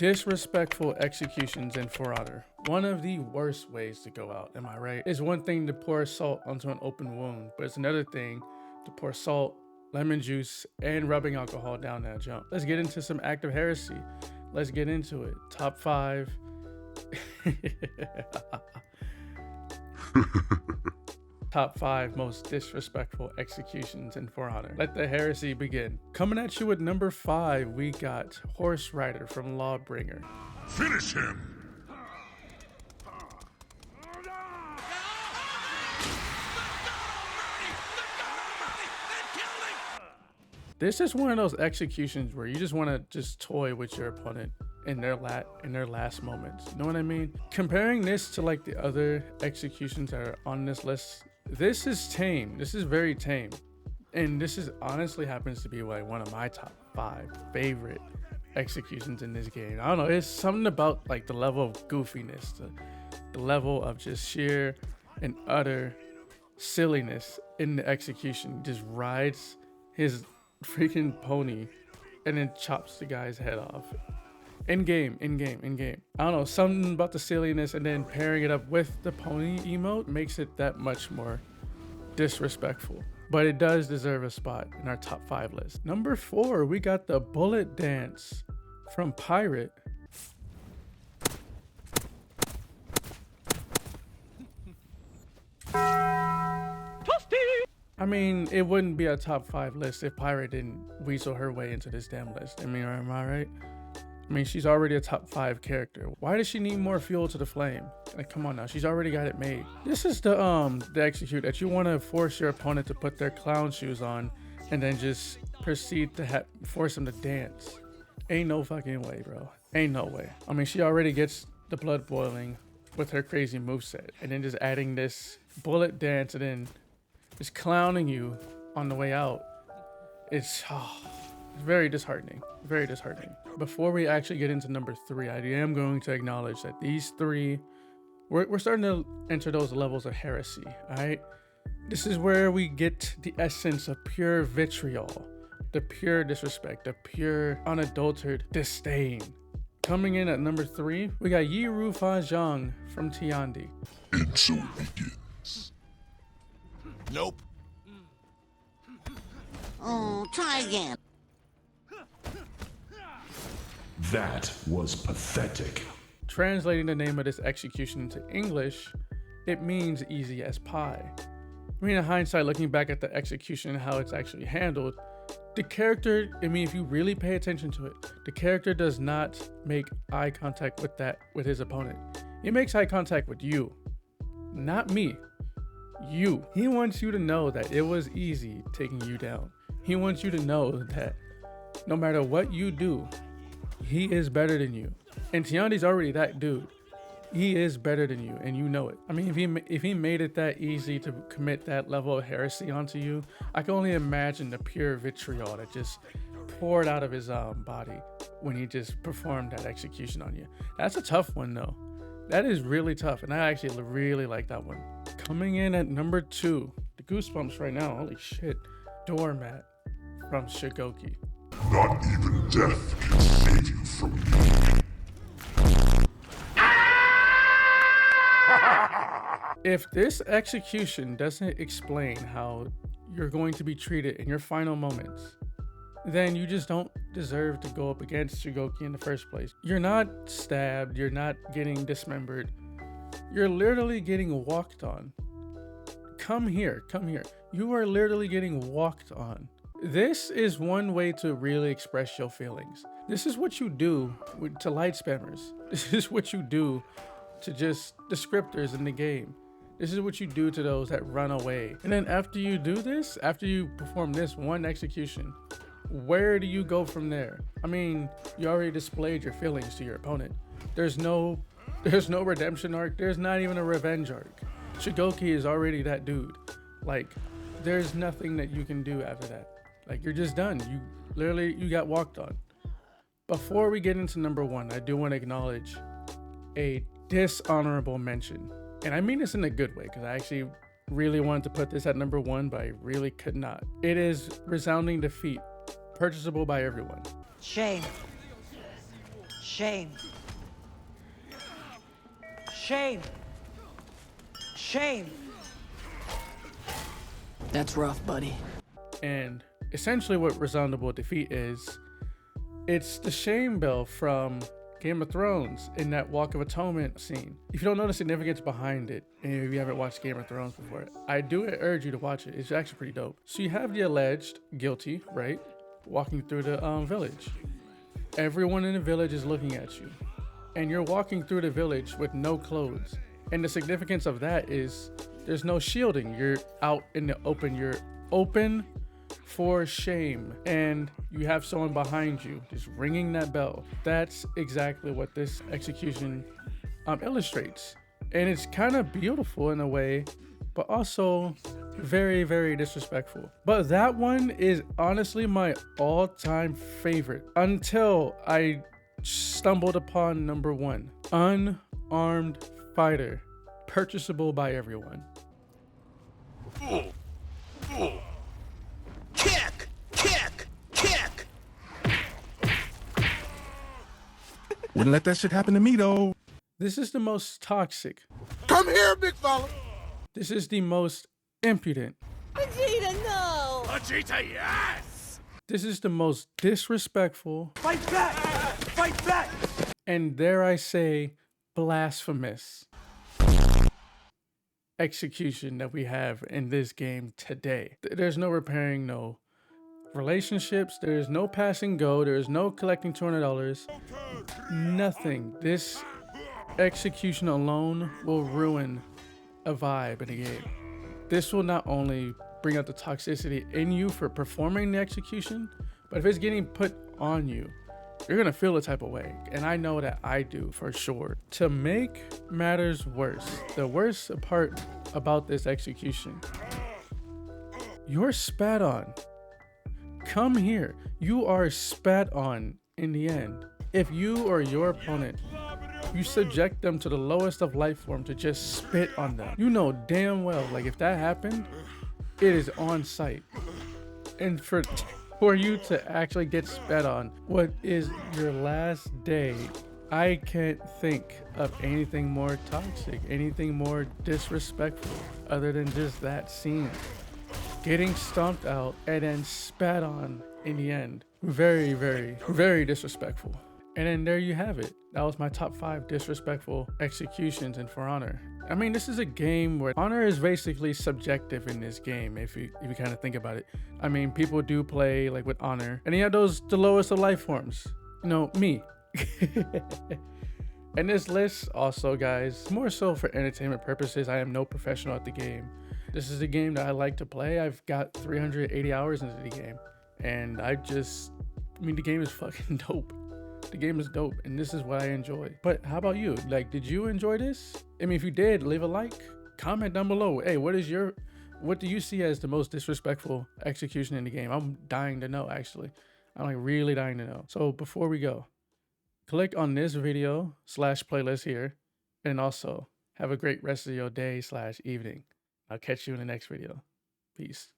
Disrespectful executions in For Honor. One of the worst ways to go out, am I right? It's one thing to pour salt onto an open wound, but it's another thing to pour salt, lemon juice, and rubbing alcohol down that jump. Let's get into some active heresy. Let's get into it. Top 5. Top 5 most disrespectful executions in For Honor. Let the heresy begin. Coming at you with number 5, we got Horse Rider from Lawbringer. Finish him! This is one of those executions where you just want to just toy with your opponent in their last moments. You know what I mean? Comparing this to like the other executions that are on this list, this is tame. This is very tame. And this is honestly happens to be like one of my top 5 favorite executions in this game. I don't know, it's something about like the level of goofiness, the level of just sheer and utter silliness in the execution. He just rides his freaking pony and then chops the guy's head off. In game. I don't know, something about the silliness and then pairing it up with the pony emote makes it that much more disrespectful. But it does deserve a spot in our top 5 list. Number 4, we got the bullet dance from Pirate. I mean, it wouldn't be a top 5 list if Pirate didn't weasel her way into this damn list. I mean, am I right? I mean, she's already a top 5 character. Why does she need more fuel to the flame? Like, come on now, she's already got it made. This is the execute that you want to force your opponent to put their clown shoes on and then just proceed to force them to dance. Ain't no fucking way, bro. Ain't no way. I mean, she already gets the blood boiling with her crazy moveset, and then just adding this bullet dance and then just clowning you on the way out. It's very disheartening. Very disheartening. Before we actually get into number 3, I am going to acknowledge that these 3, we're starting to enter those levels of heresy, all right? This is where we get the essence of pure vitriol, the pure disrespect, the pure unadulterated disdain. Coming in at number 3, we got Yiru Fa Zhang from Tiandi. And so it begins. Nope. Oh, try again. That was pathetic. Translating the name of this execution into English, it means easy as pie. I mean, in hindsight, looking back at the execution and how it's actually handled, the character, I mean, if you really pay attention to it, the character does not make eye contact with his opponent. He makes eye contact with you, not me, you. He wants you to know that it was easy taking you down. He wants you to know that no matter what you do, he is better than you. And Tiandi's already that dude. He is better than you, and you know it. I mean, if he made it that easy to commit that level of heresy onto you, I can only imagine the pure vitriol that just poured out of his body when he just performed that execution on you. That's a tough one, though. That is really tough, and I actually really like that one. Coming in at number 2, the goosebumps right now, holy shit. Doormat from Sugoki. Not even death can save you from me. If this execution doesn't explain how you're going to be treated in your final moments, then you just don't deserve to go up against Sugoki in the first place. You're not stabbed, you're not getting dismembered, you're literally getting walked on. Come here. You are literally getting walked on. This is one way to really express your feelings. This is what you do to light spammers. This is what you do to just descriptors in the game. This is what you do to those that run away. And then after you do this, after you perform this one execution, where do you go from there? I mean, you already displayed your feelings to your opponent. There's no redemption arc. There's not even a revenge arc. Sugoki is already that dude. Like, there's nothing that you can do after that. Like, you're just done. You got walked on. Before we get into number 1, I do want to acknowledge a dishonorable mention. And I mean this in a good way, because I actually really wanted to put this at number 1, but I really could not. It is Resounding Defeat, purchasable by everyone. Shame. Shame. Shame. Shame. That's rough, buddy. And essentially what Resoundable Defeat is, it's the shame bell from Game of Thrones in that Walk of Atonement scene. If you don't know the significance behind it, and if you haven't watched Game of Thrones before, I do urge you to watch it. It's actually pretty dope. So you have the alleged guilty, right? Walking through the village. Everyone in the village is looking at you. And you're walking through the village with no clothes. And the significance of that is there's no shielding. You're out in the open. You're open for shame. And you have someone behind you just ringing that bell. That's exactly what this execution illustrates. And it's kind of beautiful in a way, but also very, very disrespectful. But that one is honestly my all-time favorite until I stumbled upon number one. Unarmed fighter, purchasable by everyone. Kick! Kick! Kick! Wouldn't let that shit happen to me though. This is the most toxic. Come here, big fella! This is the most impudent. Vegeta, no! Vegeta, yes! This is the most disrespectful. Fight back! Fight back! And dare I say, blasphemous execution that we have in this game today. There's no repairing, no relationships, there's no passing go, there's no collecting $200, nothing. This execution alone will ruin a vibe in the game. This will not only bring out the toxicity in you for performing the execution, but if it's getting put on you, you're gonna feel a type of way. And I know that I do for sure. To make matters worse, the worst part about this execution, you're spat on. Come here. You are spat on in the end. If you or your opponent, you subject them to the lowest of life form to just spit on them, you know damn well, like if that happened, it is on site. And for you to actually get spat on, what is your last day, I can't think of anything more toxic, anything more disrespectful other than just that scene. Getting stomped out and then spat on in the end. Very, very, very disrespectful. And then there you have it. That was my top 5 disrespectful executions in For Honor. I mean, this is a game where honor is basically subjective in this game, if you kind of think about it. I mean, people do play like with honor, and you have the lowest of life forms. You know, me. And this list also, guys, more so for entertainment purposes. I am no professional at the game. This is a game that I like to play. I've got 380 hours into the game, and I mean, the game is fucking dope. The game is dope, and this is what I enjoy. But how about you? Like, did you enjoy this? I mean, if you did, leave a like, comment down below. Hey, what do you see as the most disrespectful execution in the game? I'm dying to know, actually. I'm like really dying to know. So before we go, click on this video / playlist here, and also have a great rest of your day / evening. I'll catch you in the next video. Peace.